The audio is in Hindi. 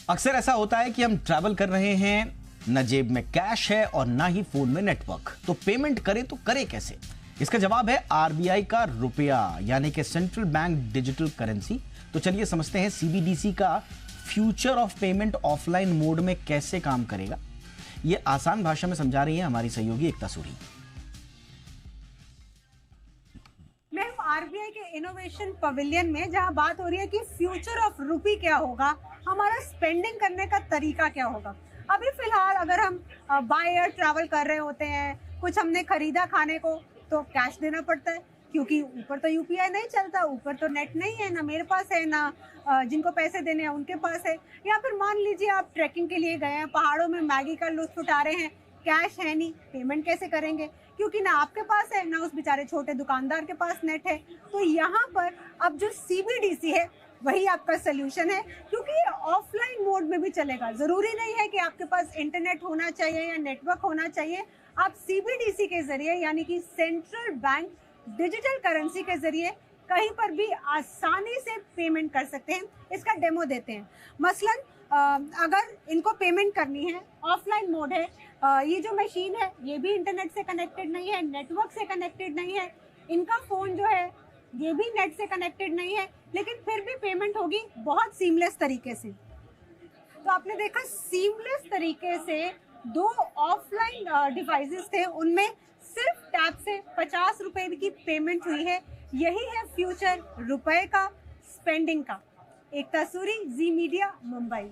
अक्सर ऐसा होता है कि हम ट्रैवल कर रहे हैं, न जेब में कैश है और ना ही फोन में नेटवर्क, तो पेमेंट करें तो करें कैसे? इसका जवाब है आरबीआई का रुपया, यानी कि सेंट्रल बैंक डिजिटल करेंसी। तो चलिए समझते हैं सीबीडीसी का future of payment offline mode में कैसे काम करेगा। ये आसान भाषा में समझा रही है हमारी सहयोगी एकता सूरी। मैं आरबीआई के इनोवेशन पवेलियन में, जहां बात हो रही है कि फ्यूचर ऑफ रुपी क्या होगा, हमारा स्पेंडिंग करने का तरीका क्या होगा। अभी फिलहाल अगर हम बाय एयर ट्रैवल कर रहे होते हैं, कुछ हमने खरीदा खाने को, तो कैश देना पड़ता है क्योंकि ऊपर तो यूपीआई नहीं चलता, ऊपर तो नेट नहीं है, ना मेरे पास है, ना जिनको पैसे देने हैं उनके पास है। या फिर मान लीजिए आप ट्रैकिंग के लिए गए हैं, पहाड़ों में मैगी का लुत्फ उठा रहे हैं, कैश है नहीं, पेमेंट कैसे करेंगे क्योंकि ना आपके पास है, ना उस बेचारे छोटे दुकानदार के पास नेट है। तो यहाँ पर अब जो सीबीडीसी है वही आपका सोल्यूशन है, क्योंकि ये ऑफलाइन मोड में भी चलेगा। जरूरी नहीं है कि आपके पास इंटरनेट होना चाहिए या नेटवर्क होना चाहिए। आप सीबीडीसी के जरिए, यानी कि सेंट्रल बैंक डिजिटल करेंसी के जरिए कहीं पर भी आसानी से पेमेंट कर सकते हैं। इसका डेमो देते हैं। मसलन अगर इनको पेमेंट करनी है, ऑफलाइन मोड है, ये जो मशीन है ये भी इंटरनेट से कनेक्टेड नहीं है, नेटवर्क से कनेक्टेड नहीं है, इनका फोन जो है ये भी नेट से कनेक्टेड नहीं है, लेकिन फिर भी पेमेंट होगी बहुत सीमलेस तरीके से। तो आपने देखा सीमलेस तरीके से दो ऑफलाइन डिवाइसेस थे, उनमें सिर्फ टैप से 50 रुपए की पेमेंट हुई है। यही है फ्यूचर रुपए का, स्पेंडिंग का। एकता सूरी, जी मीडिया, मुंबई।